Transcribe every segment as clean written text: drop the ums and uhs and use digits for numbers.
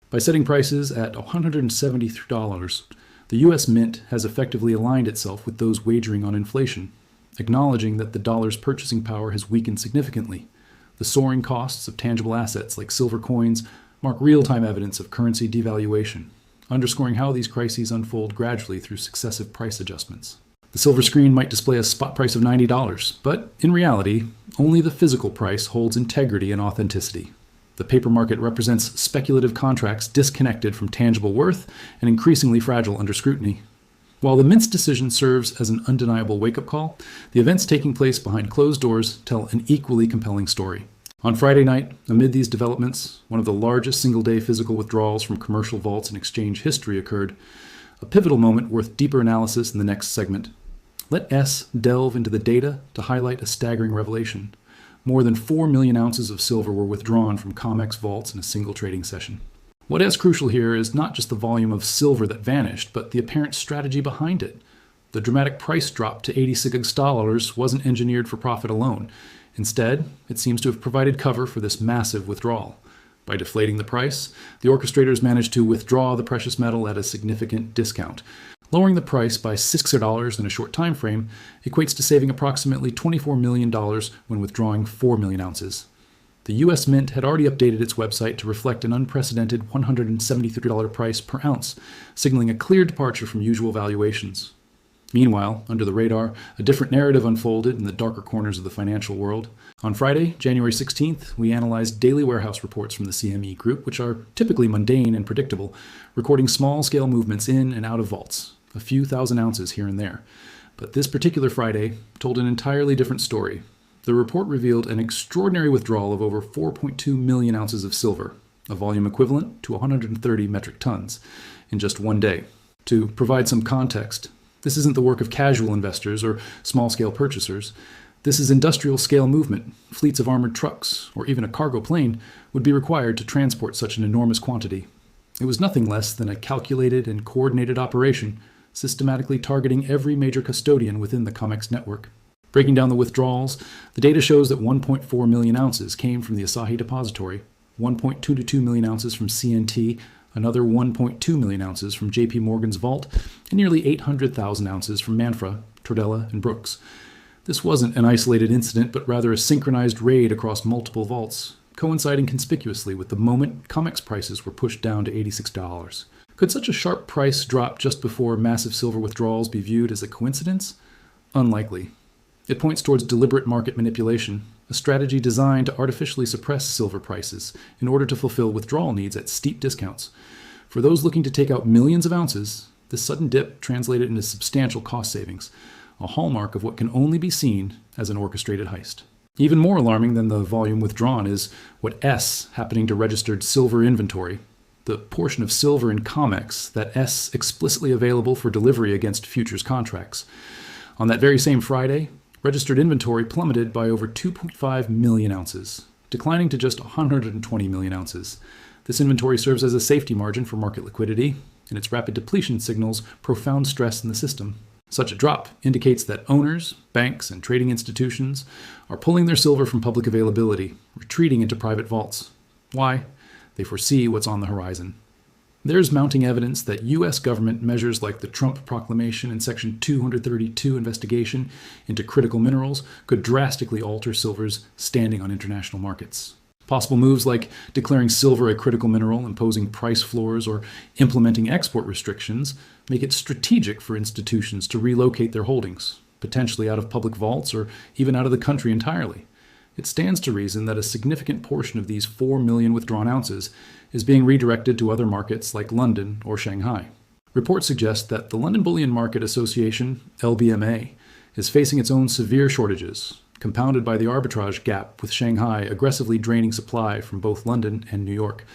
By setting prices at $173, the U.S. Mint has effectively aligned itself with those wagering on inflation, acknowledging that the dollar's purchasing power has weakened significantly. The soaring costs of tangible assets like silver coins mark real-time evidence of currency devaluation, underscoring how these crises unfold gradually through successive price adjustments. The silver screen might display a spot price of $90, but in reality, only the physical price holds integrity and authenticity. The paper market represents speculative contracts disconnected from tangible worth and increasingly fragile under scrutiny. While the Mint's decision serves as an undeniable wake-up call, the events taking place behind closed doors tell an equally compelling story. On Friday night, amid these developments, one of the largest single-day physical withdrawals from commercial vaults in exchange history occurred, a pivotal moment worth deeper analysis in the next segment. Let S delve into the data to highlight a staggering revelation. More than 4 million ounces of silver were withdrawn from COMEX vaults in a single trading session. What is crucial here is not just the volume of silver that vanished, but the apparent strategy behind it. The dramatic price drop to $86 wasn't engineered for profit alone. Instead, it seems to have provided cover for this massive withdrawal. By deflating the price, the orchestrators managed to withdraw the precious metal at a significant discount. Lowering the price by $6 in a short time frame equates to saving approximately $24 million when withdrawing 4 million ounces. The U.S. Mint had already updated its website to reflect an unprecedented $173 price per ounce, signaling a clear departure from usual valuations. Meanwhile, under the radar, a different narrative unfolded in the darker corners of the financial world. On Friday, January 16th, we analyzed daily warehouse reports from the CME Group, which are typically mundane and predictable, recording small-scale movements in and out of vaults, a few thousand ounces here and there. But this particular Friday told an entirely different story. The report revealed an extraordinary withdrawal of over 4.2 million ounces of silver, a volume equivalent to 130 metric tons, in just one day. To provide some context, this isn't the work of casual investors or small-scale purchasers. This is industrial-scale movement. Fleets of armored trucks, or even a cargo plane, would be required to transport such an enormous quantity. It was nothing less than a calculated and coordinated operation, systematically targeting every major custodian within the COMEX network. Breaking down the withdrawals, the data shows that 1.4 million ounces came from the Asahi Depository, 1.22 million ounces from CNT, another 1.2 million ounces from JP Morgan's vault, and nearly 800,000 ounces from Manfra, Tordella, and Brooks. This wasn't an isolated incident, but rather a synchronized raid across multiple vaults, coinciding conspicuously with the moment COMEX prices were pushed down to $86. Could such a sharp price drop just before massive silver withdrawals be viewed as a coincidence? Unlikely. It points towards deliberate market manipulation, a strategy designed to artificially suppress silver prices in order to fulfill withdrawal needs at steep discounts. For those looking to take out millions of ounces, this sudden dip translated into substantial cost savings, a hallmark of what can only be seen as an orchestrated heist. Even more alarming than the volume withdrawn is what S happening to registered silver inventory, the portion of silver in COMEX that S explicitly available for delivery against futures contracts. On that very same Friday, registered inventory plummeted by over 2.5 million ounces, declining to just 120 million ounces. This inventory serves as a safety margin for market liquidity, and its rapid depletion signals profound stress in the system. Such a drop indicates that owners, banks, and trading institutions are pulling their silver from public availability, retreating into private vaults. Why? They foresee what's on the horizon. There's mounting evidence that U.S. government measures like the Trump proclamation and Section 232 investigation into critical minerals could drastically alter silver's standing on international markets. Possible moves like declaring silver a critical mineral, imposing price floors, or implementing export restrictions make it strategic for institutions to relocate their holdings, potentially out of public vaults or even out of the country entirely. It stands to reason that a significant portion of these 4 million withdrawn ounces is being redirected to other markets like London or Shanghai. Reports suggest that the London Bullion Market Association, LBMA, is facing its own severe shortages, compounded by the arbitrage gap with Shanghai aggressively draining supply from both London and New York.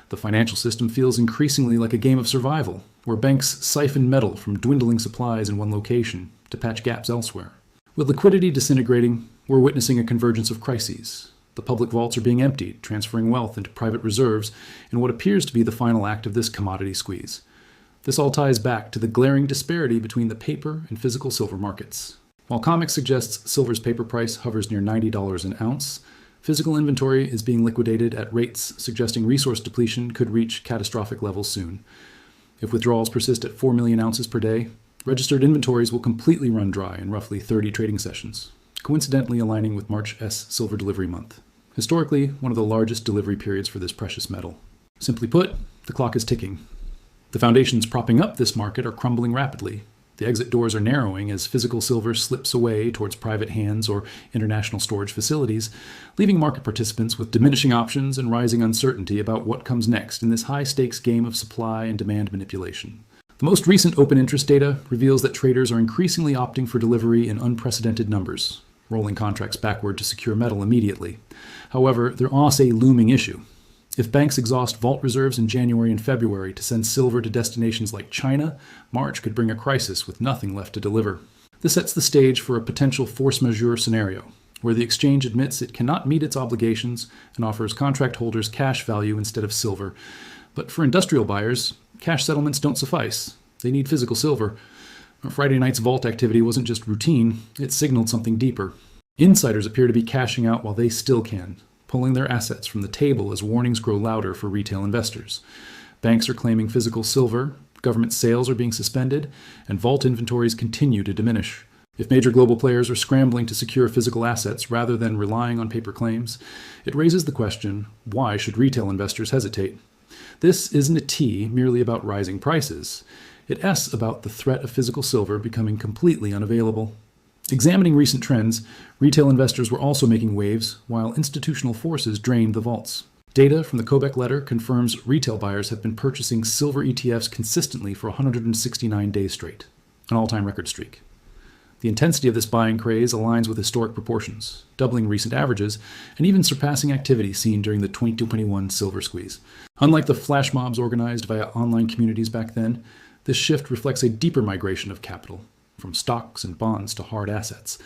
The financial system feels increasingly like a game of survival, where banks siphon metal from dwindling supplies in one location to patch gaps elsewhere. With liquidity disintegrating, we're witnessing a convergence of crises. The public vaults are being emptied, transferring wealth into private reserves in what appears to be the final act of this commodity squeeze. This all ties back to the glaring disparity between the paper and physical silver markets. While COMEX suggests silver's paper price hovers near $90 an ounce, Physical inventory is being liquidated at rates suggesting resource depletion could reach catastrophic levels soon. If withdrawals persist at 4 million ounces per day, registered inventories will completely run dry in roughly 30 trading sessions, coincidentally aligning with March S silver delivery month, historically one of the largest delivery periods for this precious metal. Simply put, the clock is ticking. The foundations propping up this market are crumbling rapidly. The exit doors are narrowing as physical silver slips away towards private hands or international storage facilities, leaving market participants with diminishing options and rising uncertainty about what comes next in this high-stakes game of supply and demand manipulation. The most recent open interest data reveals that traders are increasingly opting for delivery in unprecedented numbers, rolling contracts backward to secure metal immediately. However, there is a looming issue. If banks exhaust vault reserves in January and February to send silver to destinations like China, March could bring a crisis with nothing left to deliver. This sets the stage for a potential force majeure scenario, where the exchange admits it cannot meet its obligations and offers contract holders cash value instead of silver. But for industrial buyers, cash settlements don't suffice. They need physical silver. Friday night's vault activity wasn't just routine, it signaled something deeper. Insiders appear to be cashing out while they still can, pulling their assets from the table as warnings grow louder for retail investors. Banks are claiming physical silver, government sales are being suspended, and vault inventories continue to diminish. If major global players are scrambling to secure physical assets rather than relying on paper claims, it raises the question, why should retail investors hesitate? This isn't a T merely about rising prices. It's about the threat of physical silver becoming completely unavailable. Examining recent trends, retail investors were also making waves while institutional forces drained the vaults. Data from the Kobeck letter confirms retail buyers have been purchasing silver ETFs consistently for 169 days straight, an all-time record streak. The intensity of this buying craze aligns with historic proportions, doubling recent averages and even surpassing activity seen during the 2021 silver squeeze. Unlike the flash mobs organized via online communities back then, this shift reflects a deeper migration of capital, from stocks and bonds to hard assets.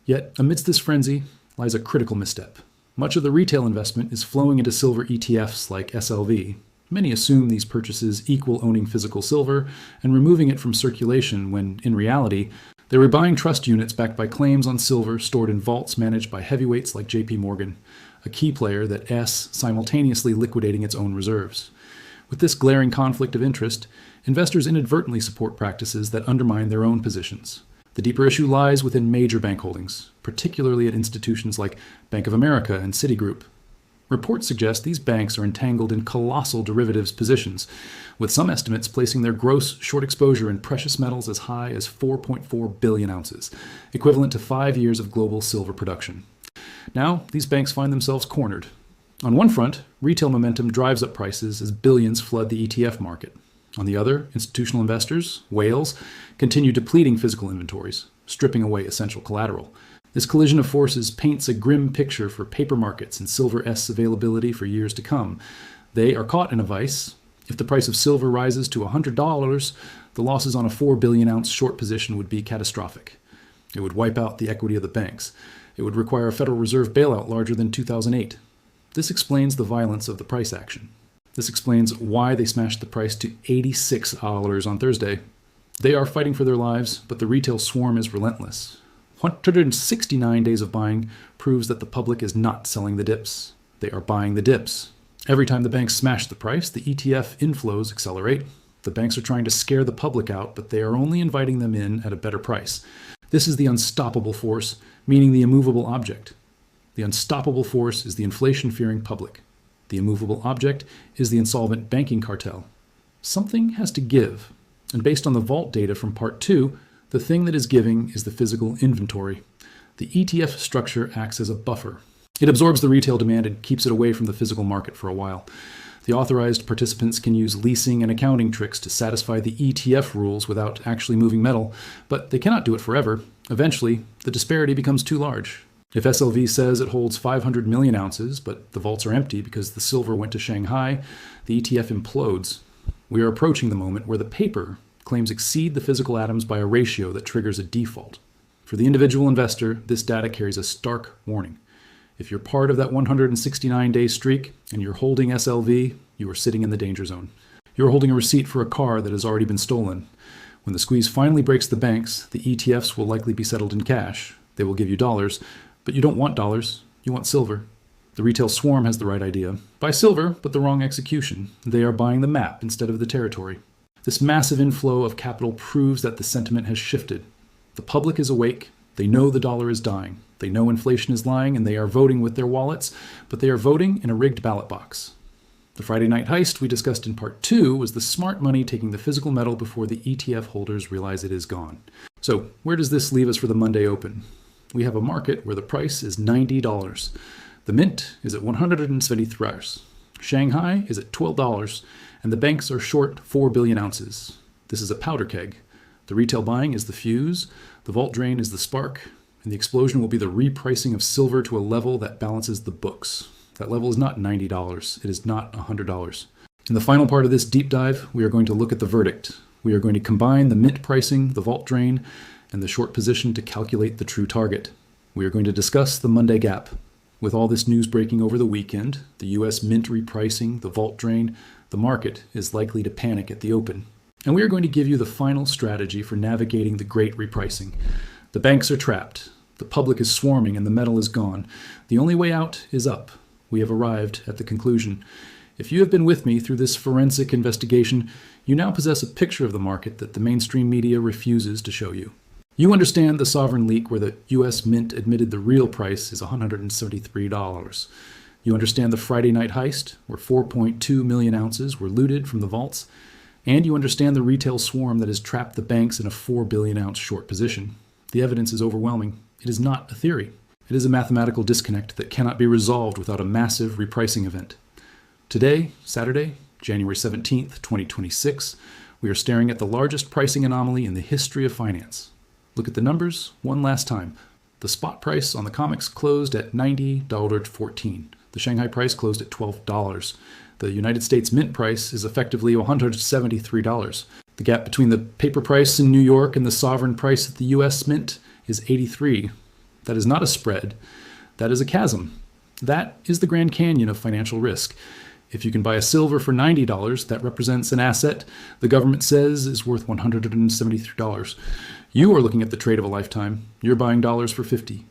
Yet, amidst this frenzy lies a critical misstep. Much of the retail investment is flowing into silver ETFs like SLV. Many assume these purchases equal owning physical silver and removing it from circulation when, in reality, they were buying trust units backed by claims on silver stored in vaults managed by heavyweights like JP Morgan, a key player that simultaneously liquidating its own reserves. With this glaring conflict of interest, investors inadvertently support practices that undermine their own positions. The deeper issue lies within major bank holdings, particularly at institutions like Bank of America and Citigroup. Reports suggest these banks are entangled in colossal derivatives positions, with some estimates placing their gross short exposure in precious metals as high as 4.4 billion ounces, equivalent to 5 years of global silver production. Now, these banks find themselves cornered. On one front, retail momentum drives up prices as billions flood the ETF market. On the other, institutional investors, whales, continue depleting physical inventories, stripping away essential collateral. This collision of forces paints a grim picture for paper markets and Silver S availability for years to come. They are caught in a vice. If the price of silver rises to $100, the losses on a 4 billion ounce short position would be catastrophic. It would wipe out the equity of the banks. It would require a Federal Reserve bailout larger than 2008. This explains the violence of the price action. This explains why they smashed the price to $86 on Thursday. They are fighting for their lives, but the retail swarm is relentless. 169 days of buying proves that the public is not selling the dips. They are buying the dips. Every time the banks smash the price, the ETF inflows accelerate. The banks are trying to scare the public out, but they are only inviting them in at a better price. This is the unstoppable force, meaning the immovable object. The unstoppable force is the inflation-fearing public. The immovable object is the insolvent banking cartel. Something has to give, and based on the vault data from Part 2, the thing that is giving is the physical inventory. The ETF structure acts as a buffer. It absorbs the retail demand and keeps it away from the physical market for a while. The authorized participants can use leasing and accounting tricks to satisfy the ETF rules without actually moving metal, but they cannot do it forever. Eventually, the disparity becomes too large. If SLV says it holds 500 million ounces, but the vaults are empty because the silver went to Shanghai, the ETF implodes. We are approaching the moment where the paper claims exceed the physical atoms by a ratio that triggers a default. For the individual investor, this data carries a stark warning. If you're part of that 169-day streak and you're holding SLV, you are sitting in the danger zone. You're holding a receipt for a car that has already been stolen. When the squeeze finally breaks the banks, the ETFs will likely be settled in cash. They will give you dollars, but you don't want dollars, you want silver. The retail swarm has the right idea. Buy silver, but the wrong execution. They are buying the map instead of the territory. This massive inflow of capital proves that the sentiment has shifted. The public is awake. They know the dollar is dying. They know inflation is lying, and they are voting with their wallets, but they are voting in a rigged ballot box. The Friday night heist we discussed in part 2 was the smart money taking the physical metal before the ETF holders realize it is gone. So where does this leave us for the Monday open? We have a market where the price is $90. The mint is at $173. Shanghai is at $12, and the banks are short 4 billion ounces. This is a powder keg. The retail buying is the fuse, the vault drain is the spark, and the explosion will be the repricing of silver to a level that balances the books. That level is not $90. It is not $100. In the final part of this deep dive, we are going to look at the verdict. We are going to combine the mint pricing, the vault drain, and the short position to calculate the true target. We are going to discuss the Monday gap. With all this news breaking over the weekend, the U.S. mint repricing, the vault drain, the market is likely to panic at the open. And we are going to give you the final strategy for navigating the great repricing. The banks are trapped. The public is swarming and the metal is gone. The only way out is up. We have arrived at the conclusion. If you have been with me through this forensic investigation, you now possess a picture of the market that the mainstream media refuses to show you. You understand the sovereign leak where the U.S. Mint admitted the real price is $173. You understand the Friday night heist where 4.2 million ounces were looted from the vaults. And you understand the retail swarm that has trapped the banks in a 4 billion ounce short position. The evidence is overwhelming. It is not a theory. It is a mathematical disconnect that cannot be resolved without a massive repricing event. Today, Saturday, January 17th, 2026, we are staring at the largest pricing anomaly in the history of finance. Look at the numbers one last time. The spot price on the COMEX closed at $90.14. The Shanghai price closed at $12. The United States Mint price is effectively $173. The gap between the paper price in New York and the sovereign price at the U.S. Mint is $83. That is not a spread. That is a chasm. That is the Grand Canyon of financial risk. If you can buy a silver for $90, that represents an asset the government says is worth $173. You are looking at the trade of a lifetime. You're buying dollars for $50.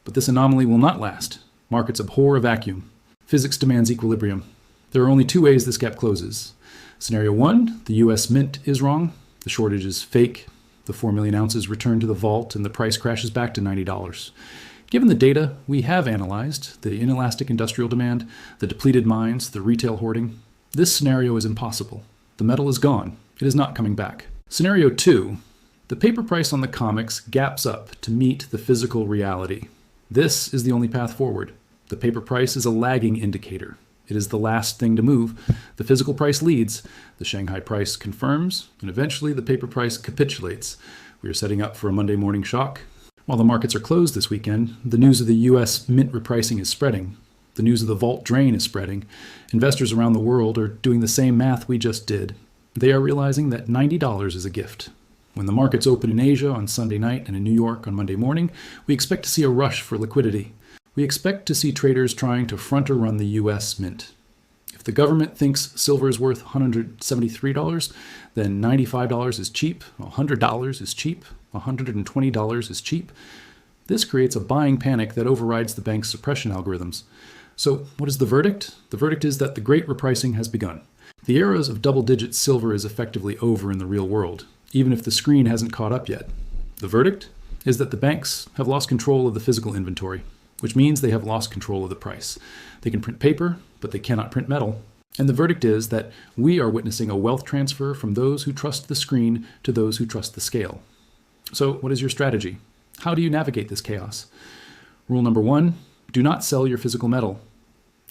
But this anomaly will not last. Markets abhor a vacuum. Physics demands equilibrium. There are only two ways this gap closes. Scenario 1, the U.S. Mint is wrong. The shortage is fake. The 4 million ounces return to the vault and the price crashes back to $90. Given the data we have analyzed, the inelastic industrial demand, the depleted mines, the retail hoarding, this scenario is impossible. The metal is gone. It is not coming back. Scenario 2, the paper price on the COMEX gaps up to meet the physical reality. This is the only path forward. The paper price is a lagging indicator. It is the last thing to move. The physical price leads. The Shanghai price confirms, and eventually the paper price capitulates. We are setting up for a Monday morning shock. While the markets are closed this weekend, the news of the U.S. Mint repricing is spreading. The news of the vault drain is spreading. Investors around the world are doing the same math we just did. They are realizing that $90 is a gift. When the markets open in Asia on Sunday night and in New York on Monday morning, we expect to see a rush for liquidity. We expect to see traders trying to front or run the U.S. Mint. If the government thinks silver is worth $173, then $95 is cheap, $100 is cheap, $120 is cheap. This creates a buying panic that overrides the bank's suppression algorithms. So what is the verdict? The verdict is that the great repricing has begun. The eras of double-digit silver is effectively over in the real world, even if the screen hasn't caught up yet. The verdict is that the banks have lost control of the physical inventory, which means they have lost control of the price. They can print paper, but they cannot print metal. And the verdict is that we are witnessing a wealth transfer from those who trust the screen to those who trust the scale. So what is your strategy? How do you navigate this chaos? Rule number 1, do not sell your physical metal.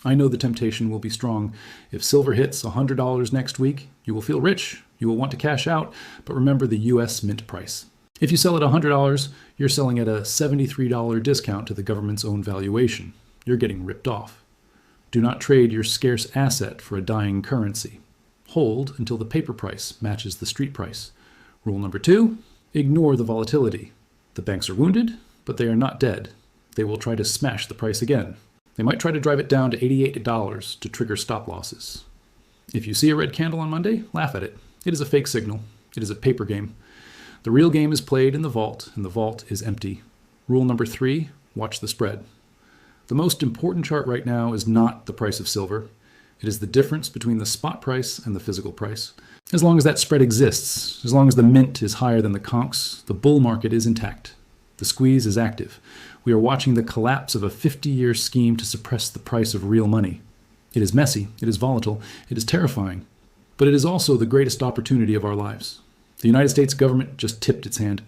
I know the temptation will be strong. If silver hits $100 next week, you will feel rich. You will want to cash out, but remember the U.S. Mint price. If you sell at $100, you're selling at a $73 discount to the government's own valuation. You're getting ripped off. Do not trade your scarce asset for a dying currency. Hold until the paper price matches the street price. Rule number 2, ignore the volatility. The banks are wounded, but they are not dead. They will try to smash the price again. They might try to drive it down to $88 to trigger stop losses. If you see a red candle on Monday, laugh at it. It is a fake signal. It is a paper game. The real game is played in the vault, and the vault is empty. Rule number 3, watch the spread. The most important chart right now is not the price of silver. It is the difference between the spot price and the physical price. As long as that spread exists, as long as the mint is higher than the conks, the bull market is intact. The squeeze is active. We are watching the collapse of a 50-year scheme to suppress the price of real money. It is messy, it is volatile, it is terrifying, but it is also the greatest opportunity of our lives. The United States government just tipped its hand.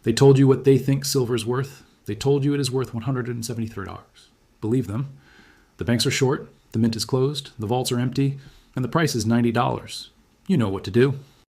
They told you what they think silver is worth. They told you it is worth $173. Believe them. The banks are short, the mint is closed, the vaults are empty, and the price is $90. You know what to do.